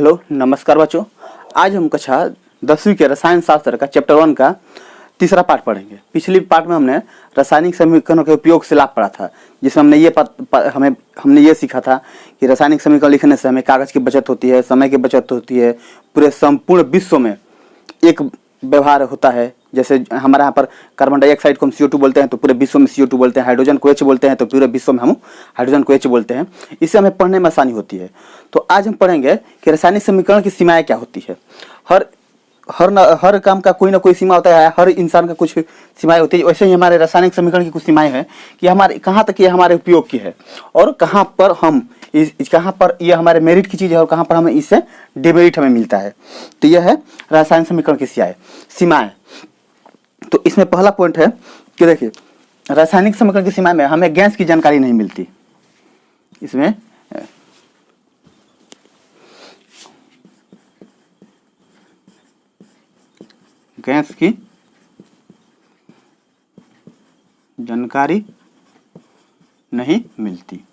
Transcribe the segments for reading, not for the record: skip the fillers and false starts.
Hello नमस्कार बच्चों। आज हम कक्षा 10वीं के रसायन शास्त्र का चैप्टर 1 का तीसरा पार्ट पढ़ेंगे। पिछली पार्ट में हमने रासायनिक समीकरणों के उपयोग से लाभ पढ़ा था, जिसमें हमने ये सीखा था कि रासायनिक समीकरण लिखने से हमें कागज की बचत होती है, समय की बचत होती है, पूरे संपूर्ण विश्व में एक व्यवहार होता है। जैसे हमारे यहाँ पर कार्बन डाइऑक्साइड को हम CO2 बोलते हैं तो पूरे विश्व में CO2 बोलते हैं, हाइड्रोजन को H बोलते हैं तो पूरे विश्व में हम हाइड्रोजन को H बोलते हैं। इससे हमें पढ़ने में आसानी होती है। तो आज हम पढ़ेंगे कि रासायनिक समीकरण की सीमाएं क्या होती है। हर काम का कोई ना कोई सीमा होता है, हर इंसान का कुछ सीमाएं होती है। वैसे ही हमारे रासायनिक समीकरण की कुछ सीमाएं हैं कि हमारे कहाँ तक ये हमारे उपयोग की है और कहाँ पर ये हमारे मेरिट की चीज़ है और कहाँ पर हमें इससे डिमेरिट हमें मिलता है। तो यह है रासायनिक समीकरण की सीमाएं। तो इसमें पहला पॉइंट है कि देखिए, रासायनिक समीकरण की सीमा में हमें गैस की जानकारी नहीं मिलती। इसमें गैस की जानकारी नहीं मिलती।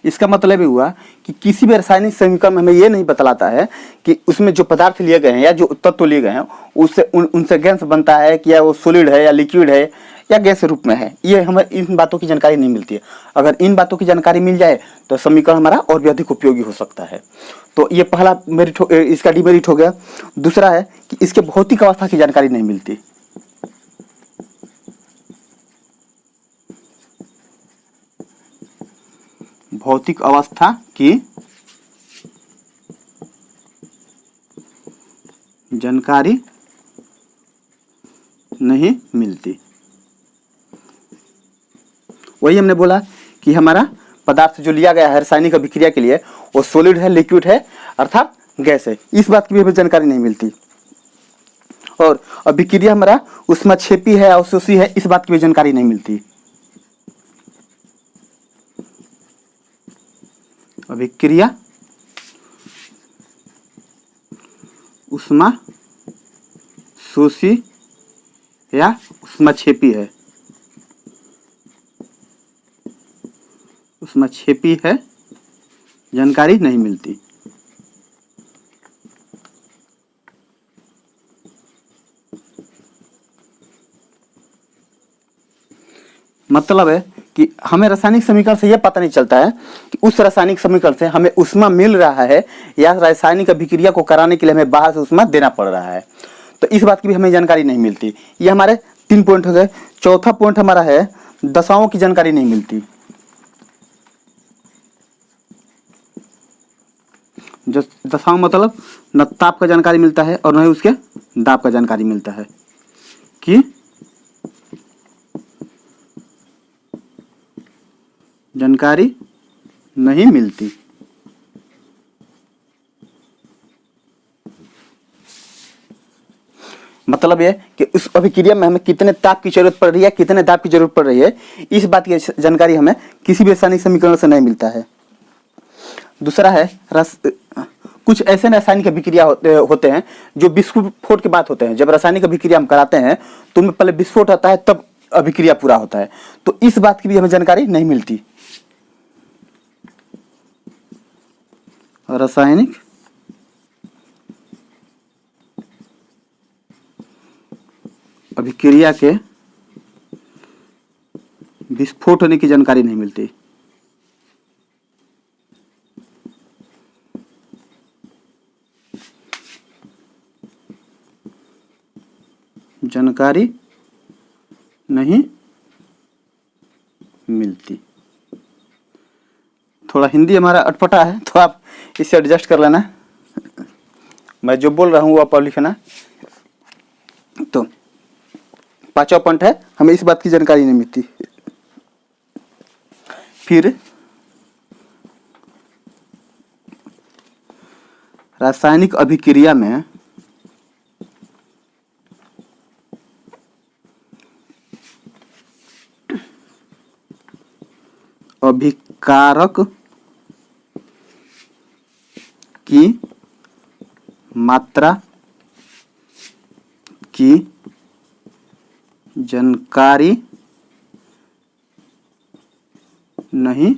इसका मतलब ये हुआ कि किसी भी रासायनिक समीकरण में हमें ये नहीं बतलाता है कि उसमें जो पदार्थ लिए गए हैं या जो तत्व लिए गए हैं उससे उनसे गैस बनता है कि या वो सॉलिड है या लिक्विड है या गैस रूप में है। ये हमें इन बातों की जानकारी नहीं मिलती है। अगर इन बातों की जानकारी मिल जाए तो समीकरण हमारा और भी अधिक उपयोगी हो सकता है। तो ये पहला इसका डिमेरिट हो गया। दूसरा है कि इसके भौतिक अवस्था की जानकारी नहीं मिलती। भौतिक अवस्था की जानकारी नहीं मिलती। वही हमने बोला कि हमारा पदार्थ जो लिया गया है रासायनिक अभिक्रिया के लिए वो सॉलिड है, लिक्विड है अर्थात गैस है, इस बात की भी हमें जानकारी नहीं मिलती। और अभिक्रिया हमारा ऊष्माक्षेपी है, अवशोषी है, इस बात की भी जानकारी नहीं मिलती। अभिक्रिया ऊष्माशोषी या ऊष्माक्षेपी है, ऊष्माक्षेपी है, जानकारी नहीं मिलती। मतलब है कि हमें रासायनिक समीकरण से यह पता नहीं चलता है कि उस रासायनिक समीकरण से हमें ऊष्मा मिल रहा है या रासायनिक अभिक्रिया को कराने के लिए हमें बाहर से ऊष्मा देना पड़ रहा है। तो इस बात की भी हमें जानकारी नहीं मिलती। ये हमारे 3 पॉइंट हो गए। चौथा पॉइंट हमारा है दशाओं की जानकारी नहीं मिलती। जो दशाओं मतलब न ताप का जानकारी मिलता है और न ही उसके दाब का जानकारी मिलता है कि जानकारी नहीं मिलती। मतलब ये कि उस अभिक्रिया में हमें कितने ताप की जरूरत पड़ रही है, कितने दाब की जरूरत पड़ रही है, इस बात की जानकारी हमें किसी भी रासायनिक समीकरण से नहीं मिलता है। दूसरा है कुछ ऐसे रासायनिक अभिक्रिया होते हैं जो विस्फोट के बाद होते हैं। जब रासायनिक अभिक्रिया हम कराते हैं तो उनमें पहले विस्फोट होता है, तब अभिक्रिया पूरा होता है। तो इस बात की भी हमें जानकारी नहीं मिलती। रासायनिक अभिक्रिया के विस्फोट होने की जानकारी नहीं मिलती। जानकारी नहीं मिलती। थोड़ा हिंदी हमारा अटपटा है तो आप इससे एडजस्ट कर लेना। मैं जो बोल रहा हूँ वो आप लिखना। तो 5वां पॉइंट है हमें इस बात की जानकारी नहीं मिलती। फिर रासायनिक अभिक्रिया में अभिकारक की मात्रा की जानकारी नहीं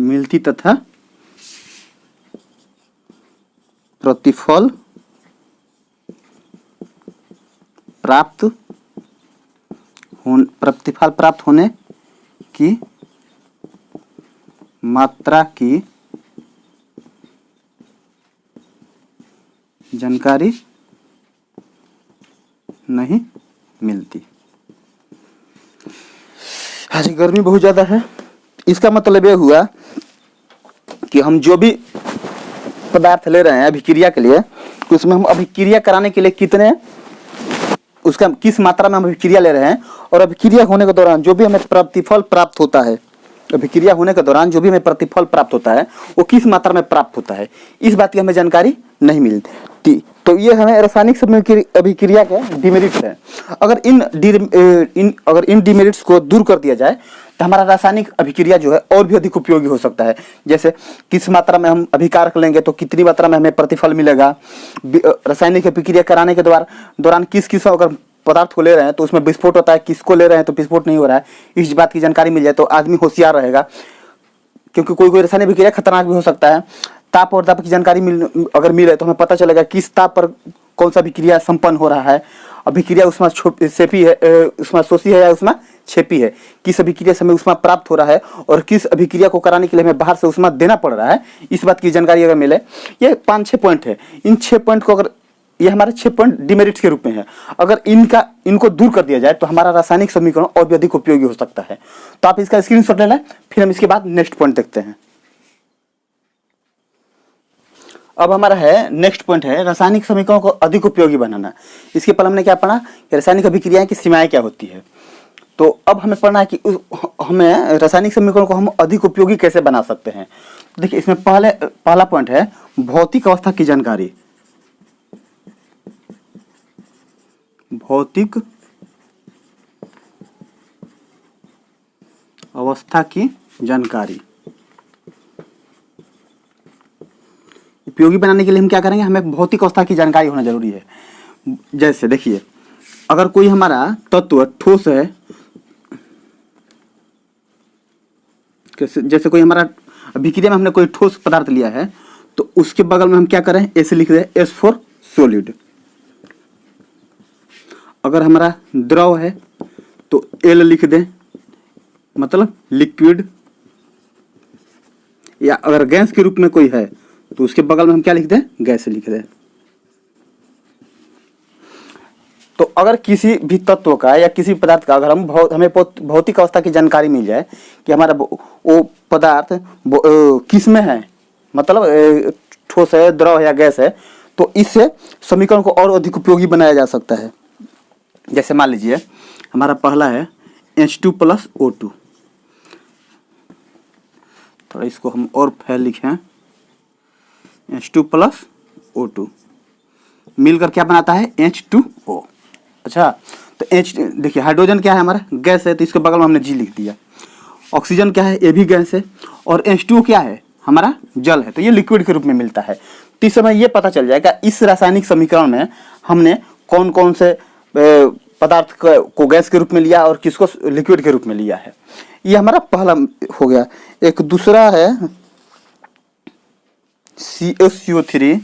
मिलती तथा प्रतिफल प्राप्त होने की मात्रा की जानकारी नहीं मिलती। आज गर्मी बहुत ज़्यादा है। इसका मतलब ये हुआ कि हम जो भी पदार्थ ले रहे हैं अभिक्रिया के लिए, तो उसमें हम अभिक्रिया कराने के लिए कितने, उसका किस मात्रा में हम अभिक्रिया ले रहे हैं, और अभिक्रिया होने के दौरान जो भी हमें प्रतिफल प्राप्त होता है, अभिक्रिया होने के दौरान जो भी हमें प्रतिफल प्राप्त होता है वो किस मात्रा में प्राप्त होता है, इस बात की हमें जानकारी नहीं मिलती। तो ये हमें रासायनिक अभिक्रिया के डिमेरिट्स है। अगर इन डिमेरिट्स को दूर कर दिया जाए तो हमारा रासायनिक अभिक्रिया जो है और भी अधिक उपयोगी हो सकता है। जैसे किस मात्रा में हम अभिकारक लेंगे तो कितनी मात्रा में हमें प्रतिफल मिलेगा, रासायनिक अभिक्रिया कराने के दौरान किस अगर पदार्थ को ले रहे हैं तो उसमें विस्फोट होता है, किसको ले रहे हैं तो विस्फोट नहीं हो रहा है, इस बात की जानकारी मिल जाए तो आदमी होशियार रहेगा। क्योंकि कोई रासायनिक अभिक्रिया खतरनाक भी हो सकता है। ताप और दाब की जानकारी अगर मिले तो हमें पता चलेगा किस ताप पर कौन सा अभिक्रिया संपन्न हो रहा है, अभिक्रिया उसमें सेपी है, उसमें शोषी है या उसमें छेपी है, किस अभिक्रिया से हमें उसमें प्राप्त हो रहा है और किस अभिक्रिया को कराने के लिए हमें बाहर से उसमें देना पड़ रहा है, इस बात की जानकारी अगर मिले। ये 5-6 पॉइंट है। इन 6 पॉइंट को अगर, ये हमारे 6 पॉइंट डिमेरिट्स के रूप में है, अगर इनको दूर कर दिया जाए तो हमारा रासायनिक समीकरण और भी अधिक उपयोगी हो सकता है। तो आप इसका स्क्रीनशॉट ले लें, फिर हम इसके बाद नेक्स्ट पॉइंट देखते हैं। अब हमारा है नेक्स्ट पॉइंट है रासायनिक समीकरणों को अधिक उपयोगी बनाना। इसके पहले हमने क्या पढ़ा कि रासायनिक अभिक्रियाएं की सीमाएं क्या होती है। तो अब हमें पढ़ना है कि हमें रासायनिक समीकरणों को हम अधिक उपयोगी कैसे बना सकते हैं। देखिए इसमें पहला पॉइंट है भौतिक अवस्था की जानकारी। भौतिक अवस्था की जानकारी उपयोगी बनाने के लिए हम क्या करेंगे, हमें भौतिक अवस्था की जानकारी होना जरूरी है। जैसे देखिए अगर कोई हमारा तत्व ठोस है, जैसे कोई हमारा अभिक्रिया में हमने कोई ठोस पदार्थ लिया है तो उसके बगल में हम क्या करें, ऐसे लिख दें एस फॉर सॉलिड। अगर हमारा द्रव है तो एल लिख दें, मतलब लिक्विड। या अगर गैस के रूप में कोई है तो उसके बगल में हम क्या लिख दें, गैस लिख दें। तो अगर किसी भी तत्व का या किसी पदार्थ का अगर हमें भौतिक अवस्था की जानकारी मिल जाए कि हमारा वो पदार्थ किस में है, मतलब ठोस है, द्रव है या गैस है, तो इससे समीकरण को और अधिक उपयोगी बनाया जा सकता है। जैसे मान लीजिए हमारा पहला है H2 + O2। थोड़ा इसको हम और फैल लिखें, H2 + O2 मिलकर क्या बनाता है, H2O। अच्छा, तो देखिए हाइड्रोजन क्या है, हमारा गैस है तो इसके बगल में हमने G लिख दिया। ऑक्सीजन क्या है, ये भी गैस है। और H2O क्या है, हमारा जल है, तो ये लिक्विड के रूप में मिलता है। तो इस समय ये पता चल जाएगा इस रासायनिक समीकरण में हमने कौन कौन से पदार्थ को गैस के रूप में लिया और किसको लिक्विड के रूप में लिया है। ये हमारा पहला हो गया। एक दूसरा है CaCO3,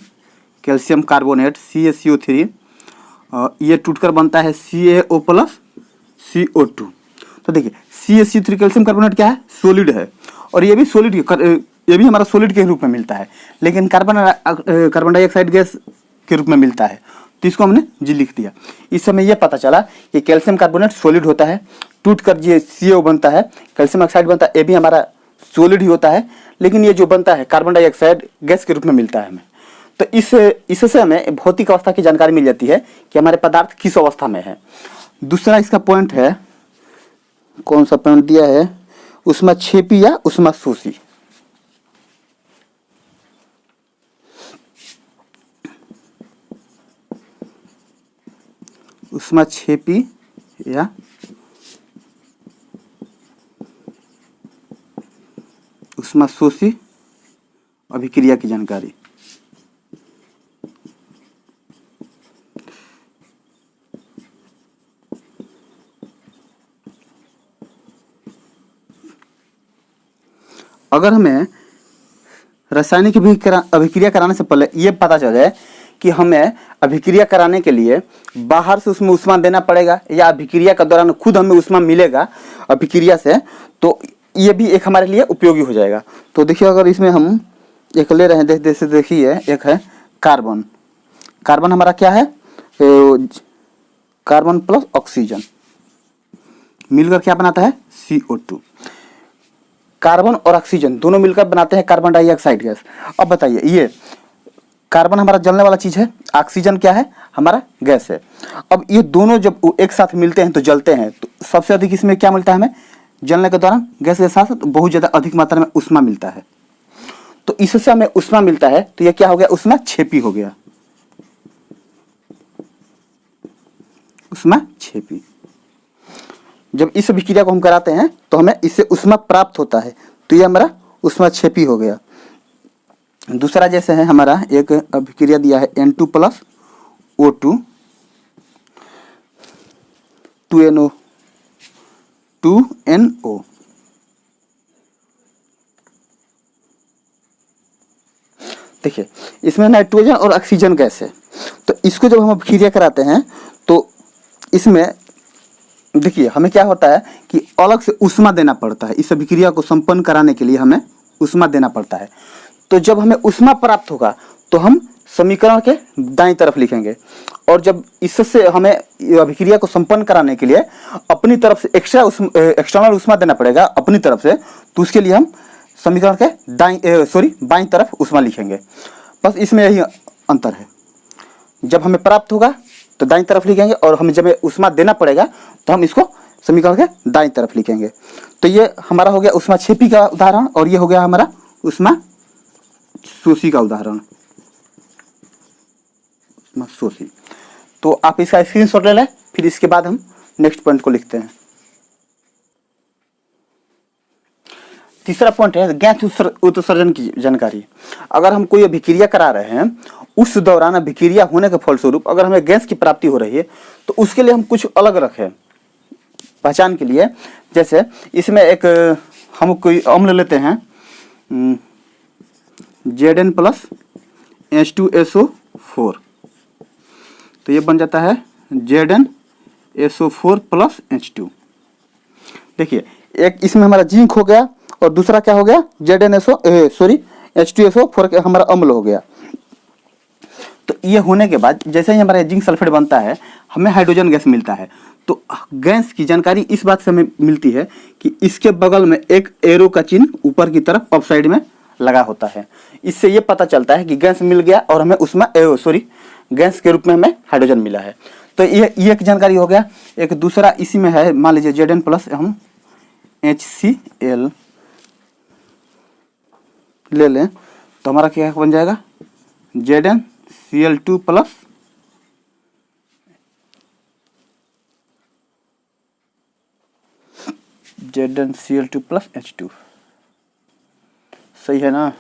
कैल्शियम कार्बोनेट CaCO3, ये टूटकर बनता है CaO + CO2। तो देखिए CaCO3 कैल्शियम कार्बोनेट क्या है, सॉलिड है, और ये भी सॉलिड, ये भी हमारा सॉलिड के रूप में मिलता है, लेकिन कार्बन डाइऑक्साइड गैस के रूप में मिलता है, तो इसको हमने जी लिख दिया। इस समय यह पता चला कि कैल्शियम कार्बोनेट सॉलिड होता है, टूट कर ये CO बनता है, कैल्शियम ऑक्साइड बनता है, ये भी हमारा सॉलिड ही होता है, लेकिन ये जो बनता है कार्बन डाइऑक्साइड गैस के रूप में मिलता है हमें। तो इससे हमें भौतिक अवस्था की जानकारी मिल जाती है कि हमारे पदार्थ किस अवस्था में है। दूसरा इसका पॉइंट है, कौन सा पॉइंट दिया है, ऊष्माक्षेपी या ऊष्माशोषी। ऊष्माक्षेपी या ऊष्माशोषी अभिक्रिया की जानकारी। अगर हमें रासायनिक अभिक्रिया कराने से पहले ये पता चल जाए कि हमें अभिक्रिया कराने के लिए बाहर से उसमें ऊष्मा देना पड़ेगा या अभिक्रिया के दौरान खुद हमें ऊष्मा मिलेगा अभिक्रिया से, तो ये भी एक हमारे लिए उपयोगी हो जाएगा। तो देखिए अगर इसमें हम एक ले रहे हैं, जैसे देखिए एक है कार्बन। कार्बन हमारा क्या है, कार्बन प्लस ऑक्सीजन मिलकर क्या बनाता है, CO2। कार्बन और ऑक्सीजन दोनों मिलकर बनाते हैं कार्बन डाइऑक्साइड गैस। अब बताइए, ये कार्बन हमारा जलने वाला चीज है, ऑक्सीजन क्या है, हमारा गैस है। अब ये दोनों जब एक साथ मिलते हैं तो जलते हैं, तो सबसे अधिक इसमें क्या मिलता है हमें, जलने के दौरान गैस के साथ बहुत ज्यादा अधिक मात्रा में ऊष्मा मिलता है। तो इससे हमें ऊष्मा मिलता है, तो ये क्या हो गया, ऊष्मा क्षेपी हो गया, ऊष्मा क्षेपी। जब इस अभिक्रिया को हम कराते हैं तो हमें इससे ऊष्मा प्राप्त होता है, तो ये हमारा ऊष्मा क्षेपी हो गया। दूसरा जैसे है हमारा एक अभिक्रिया दिया है N2 प्लस O2 2NO। देखिए इसमें नाइट्रोजन और ऑक्सीजन गैस है, तो इसको जब हम अभिक्रिया कराते हैं तो इसमें देखिए हमें क्या होता है कि अलग से ऊष्मा देना पड़ता है। इस अभिक्रिया को संपन्न कराने के लिए हमें ऊष्मा देना पड़ता है। तो जब हमें ऊष्मा प्राप्त होगा तो हम समीकरण के दाईं तरफ लिखेंगे, और जब इससे हमें अभिक्रिया को संपन्न कराने के लिए अपनी तरफ से एक्सटर्नल ऊष्मा देना पड़ेगा अपनी तरफ से, तो उसके लिए हम समीकरण के बाईं तरफ ऊष्मा लिखेंगे। बस इसमें यही अंतर है, जब हमें प्राप्त होगा तो दाईं तरफ लिखेंगे, और हमें जब ऊष्मा देना पड़ेगा तो हम इसको समीकरण के दाईं तरफ लिखेंगे। तो ये हमारा हो गया ऊष्माक्षेपी का उदाहरण, और ये हो गया हमारा ऊष्मा शोषी का उदाहरण, ऊष्मा शोषी। तो आप इसका स्क्रीनशॉट ले लें, फिर इसके बाद हम नेक्स्ट पॉइंट को लिखते हैं। तीसरा पॉइंट है गैस उत्सर्जन की जानकारी। अगर हम कोई अभिक्रिया करा रहे हैं, उस दौरान अभिक्रिया होने के फलस्वरूप अगर हमें गैस की प्राप्ति हो रही है, तो उसके लिए हम कुछ अलग रखें पहचान के लिए। जैसे इसमें एक हम कोई अम्ल लेते हैं Zn प्लस H2SO4, तो ये बन जाता है ZnSO4 प्लस H2। देखिए एक इसमें हमारा जिंक हो गया, और दूसरा क्या हो गया, H2SO4 का हमारा अम्ल हो गया। तो ये होने के बाद जैसे ही हमारा जिंक सल्फेट बनता है, हमें हाइड्रोजन गैस मिलता है। तो गैस की जानकारी इस बात से हमें मिलती है कि इसके बगल में एक एरो का चिन्ह ऊपर की तरफ अप साइड में लगा होता है। इससे ये पता चलता है कि गैस मिल गया और हमें उसमें गैस के रूप में हमें हाइड्रोजन मिला है। तो ये एक जानकारी हो गया। एक दूसरा इसी में है, मान लीजिए Zn प्लस हम HCl ले लें, तो हमारा क्या बन जाएगा, ZnCl2 plus ZnCl2 plus H2। सही है ना।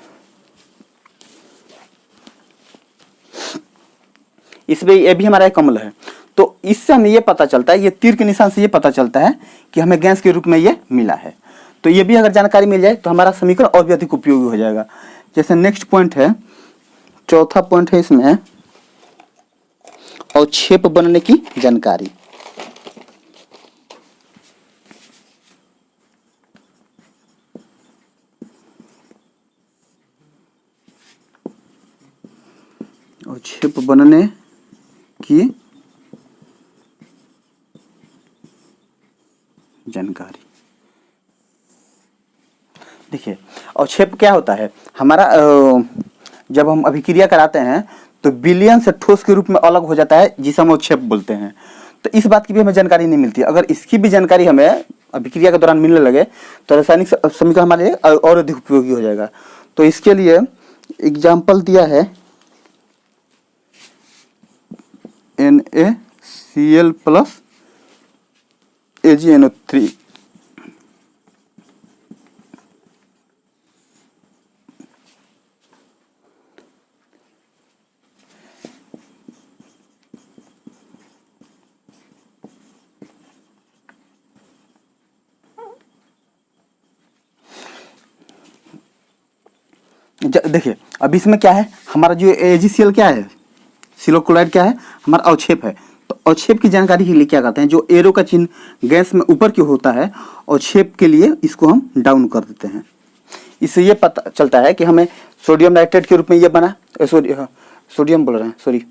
इसमें ये भी हमारा एक अम्ल है। तो इससे हमें ये पता चलता है, ये तीर के निशान से ये पता चलता है कि हमें गैस के रूप में ये मिला है। तो ये भी अगर जानकारी मिल जाए तो हमारा समीकरण और भी अधिक उपयोगी हो जाएगा। जैसे नेक्स्ट पॉइंट है, चौथा पॉइंट है इसमें अवक्षेप बनने की जानकारी। अवक्षेप बनने की जानकारी। देखिए अवक्षेप क्या होता है, हमारा जब हम अभिक्रिया कराते हैं तो विलयन से ठोस के रूप में अलग हो जाता है, जिसे हम अवक्षेप बोलते हैं। तो इस बात की भी हमें जानकारी नहीं मिलती। अगर इसकी भी जानकारी हमें अभिक्रिया के दौरान मिलने लगे तो रासायनिक समीकरण हमारे लिए और अधिक उपयोगी हो जाएगा। तो इसके लिए एग्जाम्पल दिया है NaCl प्लस AgNO3। देखिए अब इसमें क्या है, हमारा जो AgCl क्या है, सिलो क्लोराइड क्या है, हमारा अवक्षेप है। तो अवक्षेप की जानकारी के लिए क्या करते हैं, जो एरो का चिन्ह गैस में ऊपर की होता है, अवक्षेप के लिए इसको हम डाउन कर देते हैं। इससे ये पता चलता है कि हमें सोडियम नाइट्रेट के रूप में ये बना, सोडियम बोल रहे हैं, सॉरी,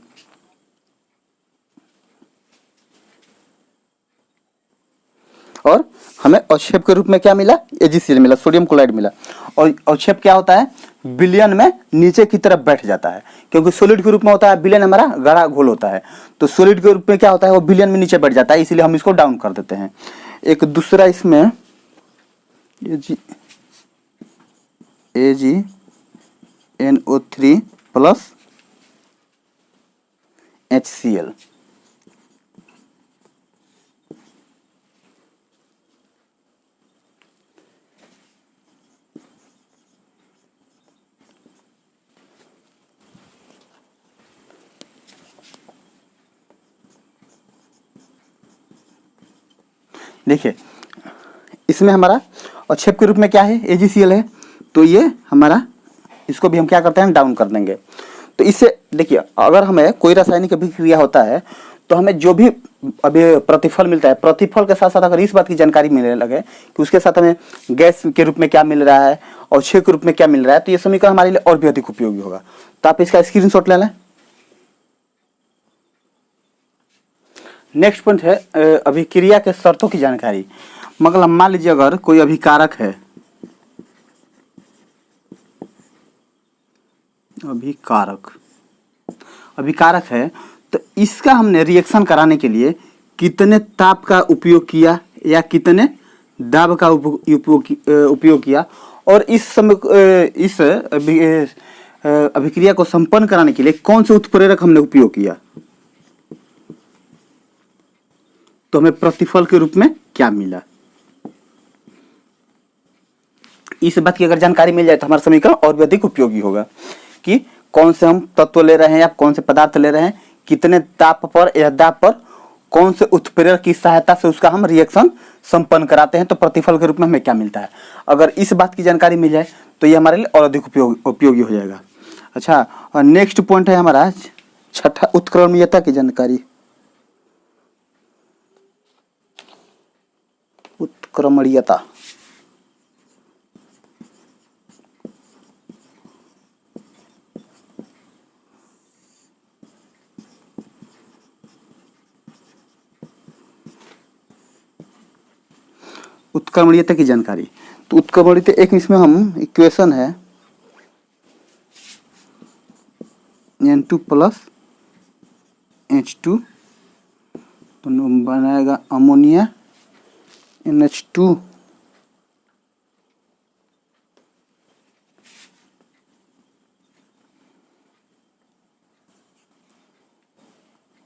और हमें अवक्षेप के रूप में क्या मिला, AgCl मिला, सोडियम क्लोराइड मिला। और अवक्षेप क्या होता है, विलयन में नीचे की तरफ बैठ जाता है, क्योंकि सॉलिड के रूप में होता है, विलयन हमारा गाढ़ा घोल होता है, तो सॉलिड के रूप में क्या होता है, वो विलयन में नीचे बैठ जाता है, इसलिए हम इसको डाउन कर देते हैं। एक दूसरा इसमें AgNO3 प्लस HCl, देखिए इसमें हमारा अवक्षेप के रूप में क्या है, AgCl है, तो ये हमारा, इसको भी हम क्या करते हैं, डाउन कर देंगे। तो इससे देखिए अगर हमें कोई रासायनिक अभिक्रिया होता है तो हमें जो भी अभी प्रतिफल मिलता है, प्रतिफल के साथ साथ अगर इस बात की जानकारी मिलने लगे कि उसके साथ हमें गैस के रूप में क्या मिल रहा है, अवक्षेप के रूप में क्या मिल रहा है, तो ये समीकरण हमारे लिए और भी अधिक उपयोगी होगा। तो आप इसका स्क्रीनशॉट ले लें। नेक्स्ट पॉइंट है अभिक्रिया के शर्तों की जानकारी। मतलब मान लीजिए अगर कोई अभिकारक है, अभिकारक है, तो इसका हमने रिएक्शन कराने के लिए कितने ताप का उपयोग किया या कितने दाब का उपयोग किया, और इस समय इस अभिक्रिया को संपन्न कराने के लिए कौन से उत्प्रेरक हमने उपयोग किया, तो हमें प्रतिफल के रूप में क्या मिला। इस बात की अगर जानकारी मिल जाए तो हमारा समीकरण और भी अधिक उपयोगी होगा कि कौन से हम तत्व ले रहे हैं या कौन से पदार्थ ले रहे हैं, कितने ताप पर या दाब पर कौन से उत्प्रेरक की सहायता से उसका हम रिएक्शन संपन्न कराते हैं, तो प्रतिफल के रूप में हमें क्या मिलता है। अगर इस बात की जानकारी मिल जाए तो ये हमारे लिए और अधिक उपयोगी हो जाएगा। अच्छा, और नेक्स्ट पॉइंट है हमारा छठा, उत्क्रमणीयता की जानकारी। उत्क्रमणीयता, उत्क्रमणीयता की जानकारी। तो उत्क्रमणीयता एक इसमें हम इक्वेशन है N2 प्लस H2, तो बनाएगा अमोनिया NH2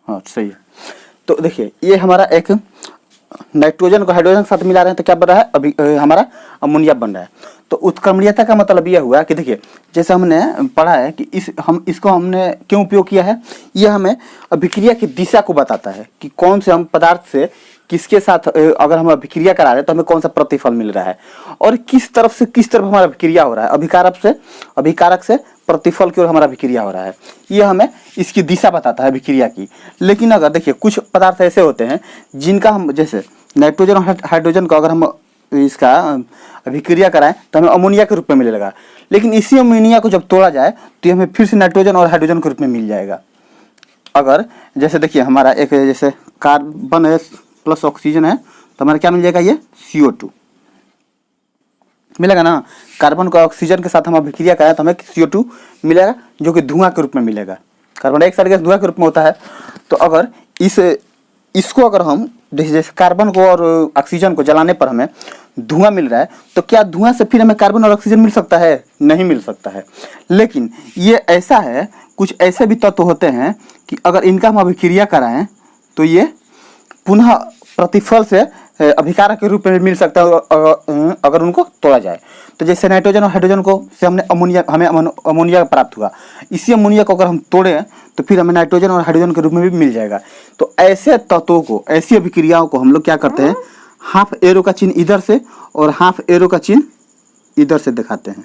हाँ सही है। तो देखिए ये हमारा एक नाइट्रोजन को हाइड्रोजन के साथ मिला रहे हैं तो क्या बन रहा है, अभी हमारा अमोनिया बन रहा है। तो उत्क्रमणीयता का मतलब यह हुआ कि देखिए जैसे हमने पढ़ा है कि इसको हमने क्यों उपयोग किया है, यह हमें अभिक्रिया की दिशा को बताता है कि कौन से हम पदार्थ से किसके साथ अगर हम अभिक्रिया करा रहे हैं तो हमें कौन सा प्रतिफल मिल रहा है और किस तरफ हमारा अभिक्रिया हो रहा है, अभिकारक से प्रतिफल की ओर हमारा अभिक्रिया हो रहा है, यह हमें इसकी दिशा बताता है अभिक्रिया की। लेकिन अगर देखिए कुछ पदार्थ ऐसे होते हैं जिनका हम, जैसे नाइट्रोजन और हाइड्रोजन को अगर हम इसका अभिक्रिया कराएं तो हमें अमोनिया के रूप में मिलेगा, लेकिन इसी अमोनिया को जब तोड़ा जाए तो ये हमें फिर से नाइट्रोजन और हाइड्रोजन के रूप में मिल जाएगा। अगर जैसे देखिए हमारा एक जैसे कार्बन है प्लस ऑक्सीजन है तो हमारा क्या मिल जाएगा, ये CO2 मिलेगा ना। कार्बन को ऑक्सीजन के साथ हम अभिक्रिया कराएं तो हमें CO2 मिलेगा जो कि धुआं के रूप में मिलेगा। कार्बन डाइऑक्साइड गैस धुआं के रूप में होता है। तो अगर इसको अगर हम जैसे कार्बन को और ऑक्सीजन को जलाने पर हमें धुआं मिल रहा है तो क्या धुआं से फिर हमें कार्बन और ऑक्सीजन मिल सकता है? नहीं मिल सकता है। लेकिन ये ऐसा है, कुछ ऐसे भी तत्व होते हैं कि अगर इनका हम अभिक्रिया कराएं तो ये पुनः प्रतिफल से अभिकारक के रूप में मिल सकता है अगर उनको तोड़ा जाए। तो जैसे नाइट्रोजन और हाइड्रोजन को से हमें अमोनिया प्राप्त हुआ, इसी अमोनिया को अगर हम तोड़ें तो फिर हमें नाइट्रोजन और हाइड्रोजन के रूप में भी मिल जाएगा। तो ऐसे तत्वों को, ऐसी अभिक्रियाओं को हम लोग क्या करते हैं, हाफ एरो का चिन्ह इधर से और हाफ एरो का चिन्ह इधर से दिखाते हैं।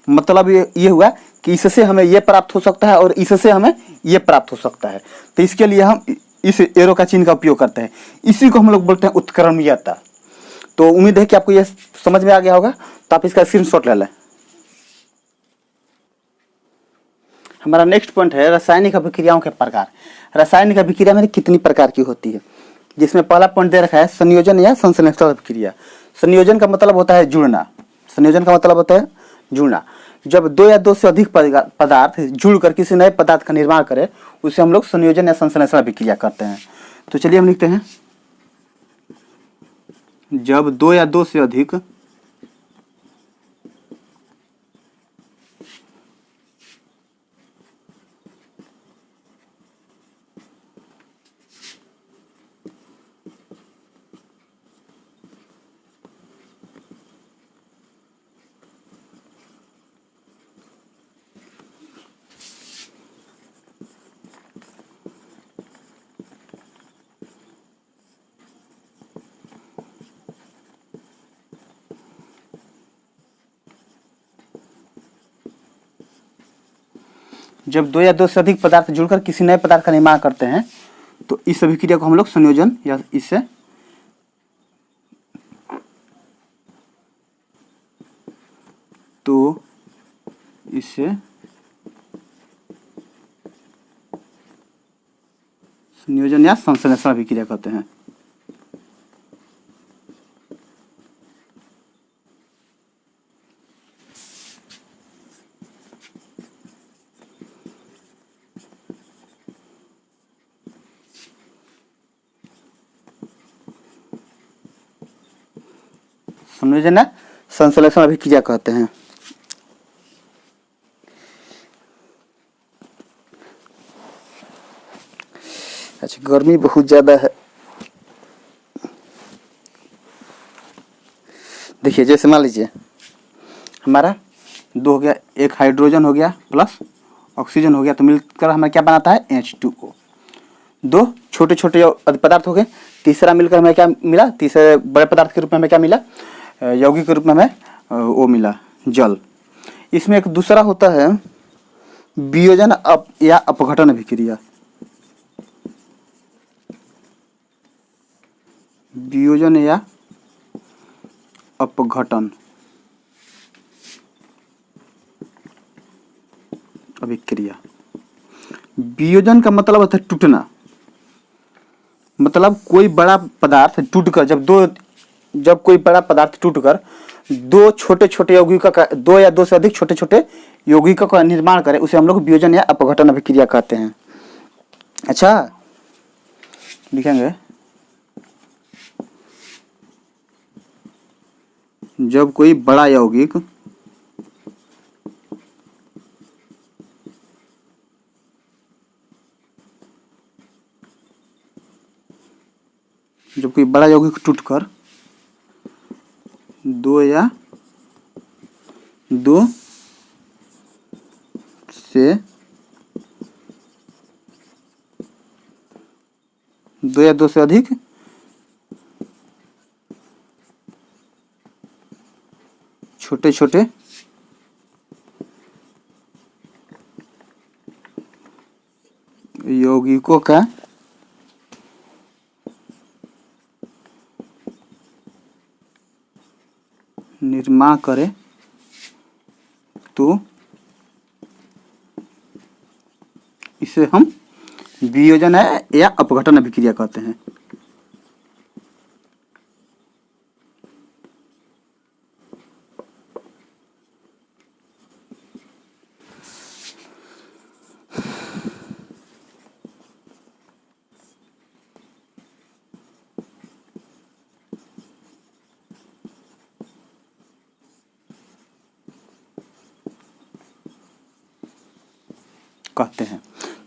मतलब ये हुआ कि इससे हमें ये प्राप्त हो सकता है और इससे हमें ये प्राप्त हो सकता है। तो इसके लिए हम इस एरो का चिन्ह का उपयोग करते हैं। इसी को हम लोग बोलते हैं उत्क्रमणीयता। तो उम्मीद है कि आपको ये समझ में आ गया होगा। तो आप इसका स्क्रीनशॉट ले लें। हमारा नेक्स्ट पॉइंट है रासायनिक अभिक्रियाओं के प्रकार। रासायनिक अभिक्रिया में कितनी प्रकार की होती है, जिसमें पहला पॉइंट दे रखा है संयोजन या संश्लेषण अभिक्रिया। संयोजन का मतलब होता है जुड़ना। संयोजन का मतलब होता है जुड़ना। जब दो या दो से अधिक पदार्थ जुड़कर किसी नए पदार्थ का निर्माण करें उसे हम लोग संयोजन या संश्लेषण अभिक्रिया करते हैं। तो चलिए हम लिखते हैं, जब दो या दो से अधिक जब दो या दो से अधिक पदार्थ जुड़कर किसी नए पदार्थ का निर्माण करते हैं तो इस अभिक्रिया को हम लोग संयोजन या इससे संयोजन या संश्लेषण अभिक्रिया कहते हैं। संयोजन या संश्लेषण अभिक्रिया कहते हैं। अच्छा, गर्मी बहुत ज्यादा है। देखिए, जैसे मान लीजिए हमारा दो हो गया, एक हाइड्रोजन हो गया प्लस ऑक्सीजन हो गया, तो मिलकर हमें क्या बनाता है H2O। दो छोटे छोटे पदार्थ हो गए, तीसरा मिलकर हमें क्या मिला, तीसरे बड़े पदार्थ के रूप में हमें क्या मिला, यौगिक के रूप में हमें वो मिला जल। इसमें एक दूसरा होता है वियोजन या अपघटन अभिक्रिया। वियोजन या अपघटन अभिक्रिया। वियोजन का मतलब होता है टूटना। मतलब कोई बड़ा पदार्थ टूटकर जब कोई बड़ा पदार्थ टूटकर दो छोटे छोटे यौगिकों का, दो या दो से अधिक छोटे छोटे यौगिकों का निर्माण करे उसे हम लोग वियोजन या अपघटन अभिक्रिया कहते हैं। अच्छा, लिखेंगे, जब कोई बड़ा यौगिक टूटकर दो या दो से अधिक छोटे छोटे यौगिकों का निर्माण करे तो इसे हम वियोजन या अपघटन अभिक्रिया कहते हैं।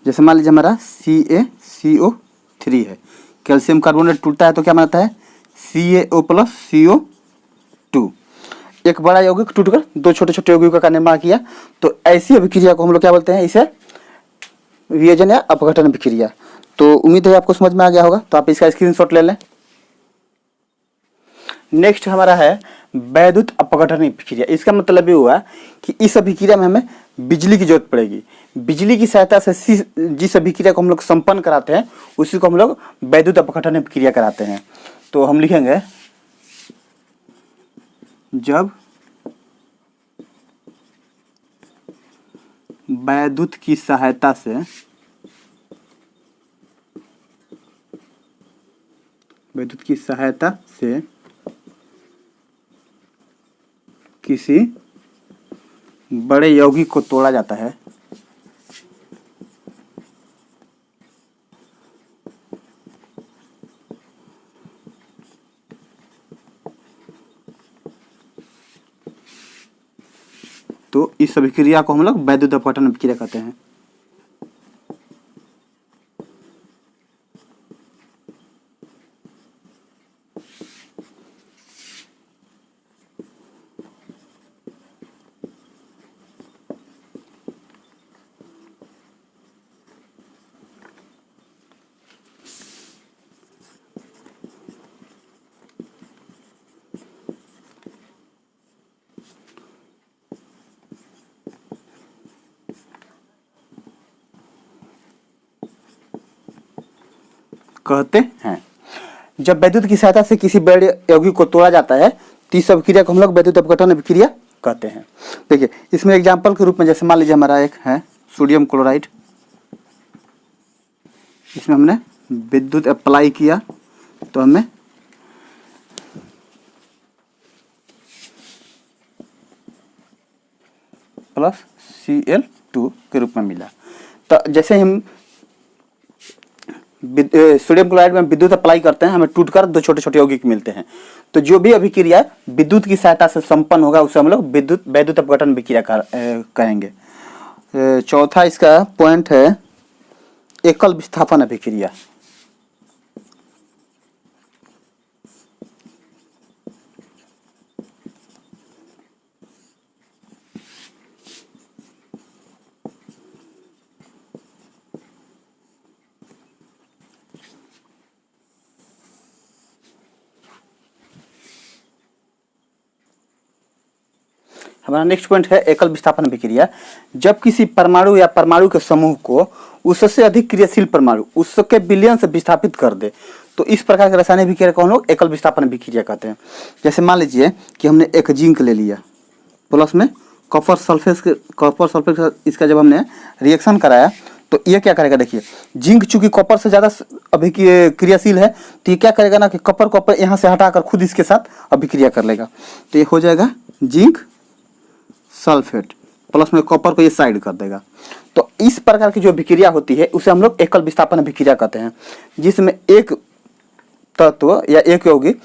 जैसे मान लीजिए हमारा CaCO3 है, कैल्शियम कार्बोनेट टूटता है तो क्या बनता है CaO प्लस CO2। एक बड़ा यौगिक टूटकर दो छोटे छोटे यौगिकों का निर्माण किया, तो ऐसी अभिक्रिया को हम लोग क्या बोलते हैं, इसे वियोजन या अपघटन अभिक्रिया। तो उम्मीद है आपको समझ में आ गया होगा। तो आप इसका स्क्रीनशॉट ले लें। नेक्स्ट हमारा है वैद्युत अपघटन अभिक्रिया। इसका मतलब ये हुआ कि इस अभिक्रिया में हमें बिजली की जरूरत पड़ेगी। बिजली की सहायता से जिस अभिक्रिया को हम लोग संपन्न कराते हैं उसी को हम लोग वैद्युत अपघटन अभिक्रिया कराते हैं। तो हम लिखेंगे जब वैद्युत की सहायता से किसी बड़े यौगिक को तोड़ा जाता है तो इस अभिक्रिया को हम लोग वैद्युत अपघटन अभिक्रिया कहते हैं। कहते हैं जब वैद्युत की सहायता से किसी बड़े यौगिक को तोड़ा जाता है तो इस अभिक्रिया को हम लोग वैद्युत अपघटन अभिक्रिया कहते हैं। देखिए इसमें एग्जाम्पल के रूप में जैसे मान लीजिए हमारा एक है सोडियम क्लोराइड, इसमें हमने विद्युत अप्लाई किया तो हमें प्लस Cl2 के रूप में मिला। तो जैसे हम सोडियम क्लोराइड में विद्युत अप्लाई करते हैं हमें टूटकर दो छोटे छोटे यौगिक मिलते हैं। तो जो भी अभिक्रिया विद्युत की सहायता से संपन्न होगा उसे हम लोग वैद्युत अपघटन अभिक्रिया कहेंगे। चौथा इसका पॉइंट है एकल विस्थापन अभिक्रिया। हमारा नेक्स्ट पॉइंट है एकल विस्थापन अभिक्रिया। जब किसी परमाणु या परमाणु के समूह को उससे अधिक क्रियाशील परमाणु उसके विलयन से विस्थापित कर दे तो इस प्रकार के रासायनिक अभिक्रिया को हम लोग एकल विस्थापन अभिक्रिया कहते हैं। जैसे मान लीजिए कि हमने एक जिंक ले लिया प्लस में कॉपर सल्फेट इसका जब हमने रिएक्शन कराया तो ये क्या करेगा, देखिए जिंक चूंकि कॉपर से ज़्यादा क्रियाशील है तो ये क्या करेगा ना कि कॉपर यहाँ से हटाकर खुद इसके साथ अभिक्रिया कर लेगा। तो ये हो जाएगा जिंक सल्फेट प्लस में कॉपर को ये साइड कर देगा। तो इस प्रकार की जो अभिक्रिया होती है उसे हम लोग एकल विस्थापन अभिक्रिया कहते हैं, जिसमें एक तत्व या एक यौगिक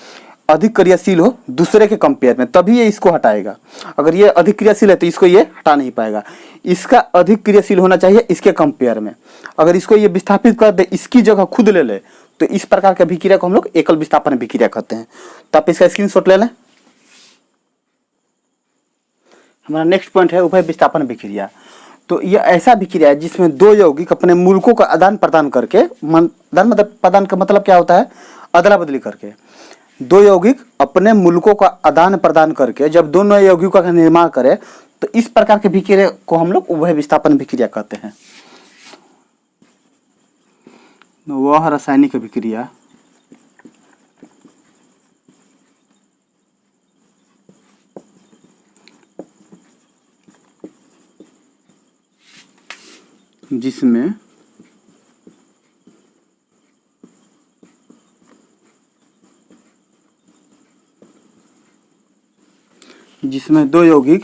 अधिक क्रियाशील हो दूसरे के कंपेयर में तभी ये इसको हटाएगा। अगर ये अधिक क्रियाशील है तो इसको ये हटा नहीं पाएगा। इसका अधिक क्रियाशील होना चाहिए इसके कंपेयर में। अगर इसको ये विस्थापित कर दे इसकी जगह खुद ले ले तो इस प्रकार की अभिक्रिया को हम लोग एकल विस्थापन अभिक्रिया कहते हैं। तो आप इसका स्क्रीनशॉट ले लें। हमारा नेक्स्ट पॉइंट है उभय विस्थापन अभिक्रिया। तो यह ऐसा अभिक्रिया है जिसमें दो यौगिक अपने मूलकों का आदान प्रदान करके, प्रदान का मतलब क्या होता है, अदला बदली करके, दो यौगिक अपने मूलकों का आदान प्रदान करके जब दोनों यौगिकों का निर्माण करे तो इस प्रकार के अभिक्रिया को हम लोग उभय विस्थापन अभिक्रिया कहते हैं। वह रासायनिक अभिक्रिया जिसमें दो यौगिक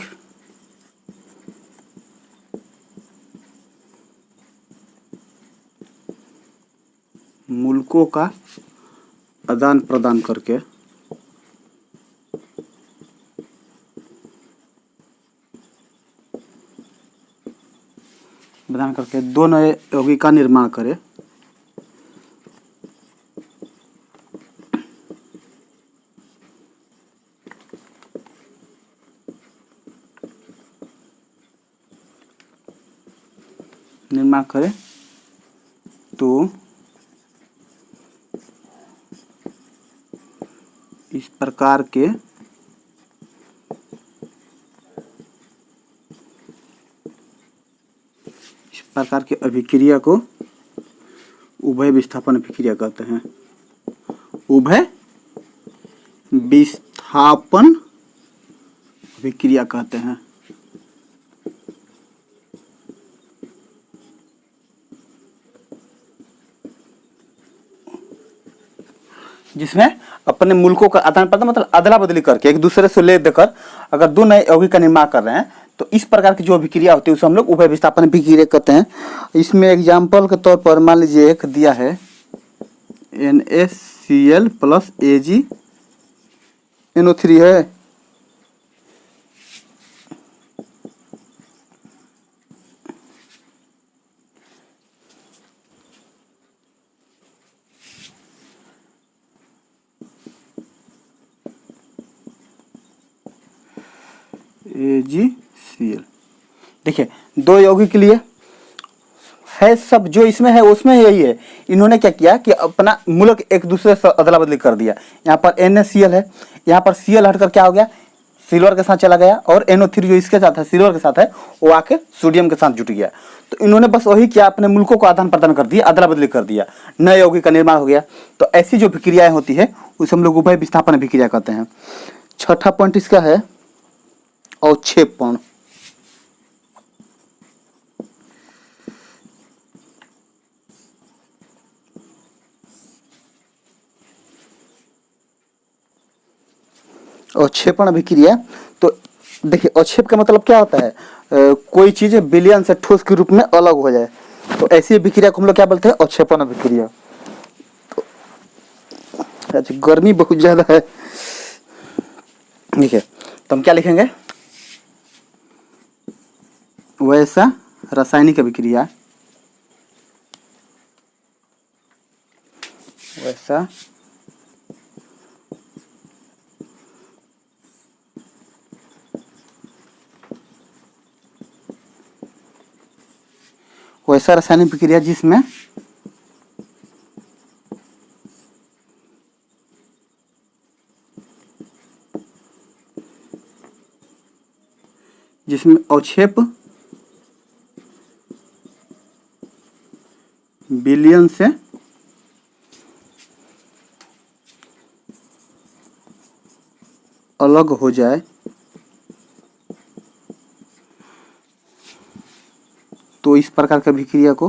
मूलकों का आदान प्रदान करके दोनों यौगिक का निर्माण करे तो इस प्रकार के अभिक्रिया को उभय विस्थापन अभिक्रिया कहते हैं। उभय विस्थापन अभिक्रिया कहते हैं। जिसमें अपने मुल्कों का आदान प्रदान मतलब अदला बदली करके एक दूसरे से ले देकर अगर दो नए यौगिक का निर्माण कर रहे हैं तो इस प्रकार की जो अभिक्रिया होती है उसे हम लोग उभय विस्थापन अभिक्रिया कहते हैं। इसमें एग्जाम्पल के तौर पर मान लीजिए एक दिया है NaCl प्लस AgNO3 है। AgCl देखिए दो यौगिक के लिए है, सब जो इसमें है उसमें यही है। इन्होंने क्या किया कि अपना मूलक एक दूसरे से अदला बदली कर दिया। यहाँ पर NaCl है, यहाँ पर Cl हटकर क्या हो गया, सिल्वर के साथ चला गया और NO3 जो इसके साथ है सिल्वर के साथ है वो आके सोडियम के साथ जुट गया। तो इन्होंने बस वही किया, अपने मुल्कों को आदान प्रदान कर दिया, अदला बदली कर दिया, नए यौगिक का निर्माण हो गया। तो ऐसी जो अभिक्रियाएं होती है उसे हम लोग उभय विस्थापन अभिक्रिया कहते हैं। छठा पॉइंट इसका है अवक्षेपण। अवक्षेपण अभिक्रिया, तो देखिए अवक्षेप का मतलब क्या होता है, कोई चीज विलयन से ठोस के रूप में अलग हो जाए, तो ऐसी अभिक्रिया को हम लोग क्या बोलते हैं, अवक्षेपण अभिक्रिया। तो अच्छा गर्मी बहुत ज्यादा है, ठीक है, तो हम क्या लिखेंगे, वैसा रासायनिक अभिक्रिया, वैसा रासायनिक प्रक्रिया जिसमें अवक्षेप विलयन से अलग हो जाए, तो इस प्रकार की अभिक्रिया को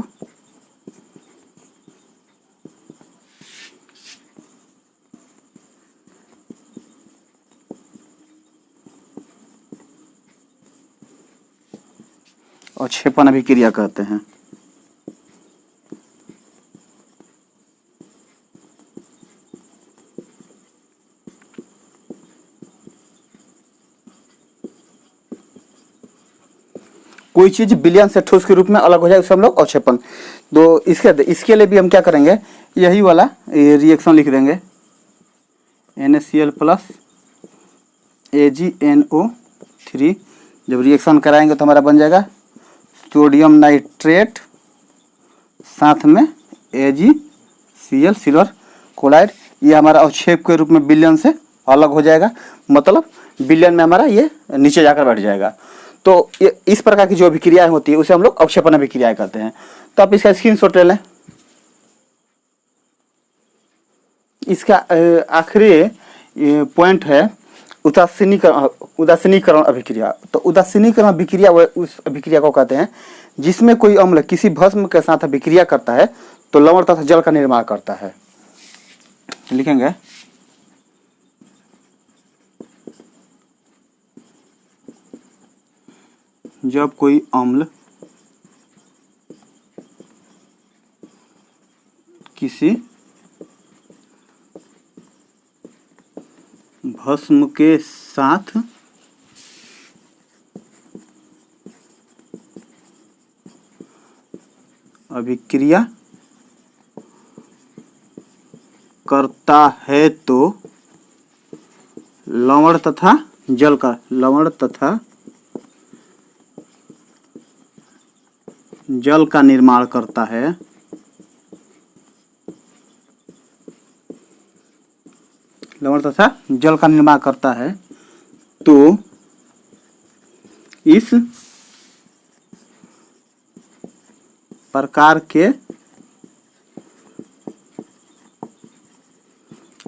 अवक्षेपण अभिक्रिया कहते हैं। कोई चीज विलयन से ठोस के रूप में अलग हो जाए उसे हम लोग अवक्षेपण। तो इसके लिए भी हम क्या करेंगे, यही वाला रिएक्शन लिख देंगे, NaCl प्लस AgNO3। जब रिएक्शन कराएंगे तो हमारा बन जाएगा सोडियम नाइट्रेट साथ में AgCl सिल्वर क्लोराइड। ये हमारा अवक्षेप के रूप में विलयन से अलग हो जाएगा, मतलब विलयन में हमारा ये नीचे जाकर बैठ जाएगा। तो इस प्रकार की जो अभिक्रियाएं होती है उसे हम लोग अवक्षेपण अभिक्रियाएं कहते हैं। तो आप इसका स्क्रीनशॉट ले लें। इसका आखिरी पॉइंट है उदासीनीकरण अभिक्रिया। तो उदासीनीकरण अभिक्रिया उस अभिक्रिया को कहते हैं जिसमें कोई अम्ल किसी भस्म के साथ अभिक्रिया करता है तो लवण तथा जल का निर्माण करता है। लिखेंगे जब कोई अम्ल किसी भस्म के साथ अभिक्रिया करता है तो लवण तथा जल का निर्माण करता है। लवण तथा जल का निर्माण करता है, तो इस प्रकार के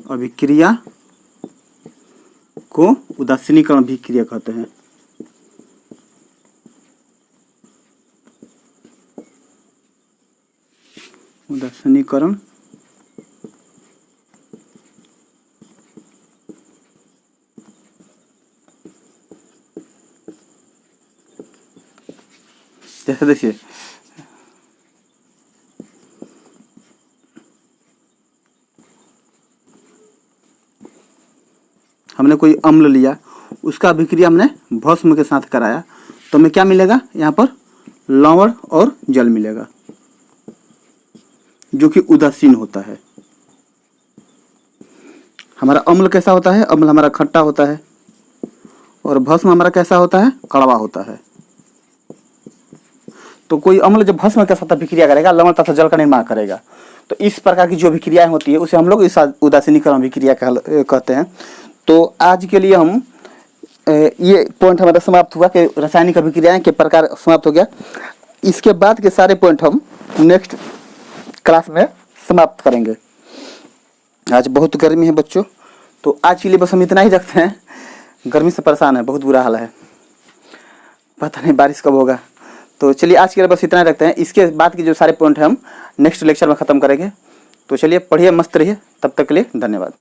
अभिक्रिया को उदासीनीकरण अभिक्रिया कहते हैं। उदासीनीकरण जैसे देखिए हमने कोई अम्ल लिया, उसका अभिक्रिया हमने भस्म के साथ कराया, तो हमें क्या मिलेगा, यहाँ पर लवण और जल मिलेगा जो कि उदासीन होता है। हमारा अम्ल कैसा होता है, अम्ल हमारा खट्टा होता है, और भस्म हमारा कैसा होता है, कड़वा होता है। तो कोई अम्ल जब भस्म के साथ अभिक्रिया करेगा, लवण तथा जल का निर्माण करेगा, तो इस प्रकार की जो अभिक्रियाएं होती है उसे हम लोग इस उदासीनीकरण अभिक्रिया कहते हैं। तो आज के लिए हम ये पॉइंट हमारा समाप्त हुआ कि रासायनिक अभिक्रियाएं के प्रकार समाप्त हो गया। इसके बाद के सारे पॉइंट हम नेक्स्ट क्लास में समाप्त करेंगे। आज बहुत गर्मी है बच्चों, तो आज के लिए बस हम इतना ही रखते हैं। गर्मी से परेशान है, बहुत बुरा हाल है, पता नहीं बारिश कब होगा। तो चलिए आज के लिए बस इतना ही रखते हैं। इसके बाद के जो सारे पॉइंट हैं हम नेक्स्ट लेक्चर में ख़त्म करेंगे। तो चलिए पढ़िए, मस्त रहिए, तब तक के लिए धन्यवाद।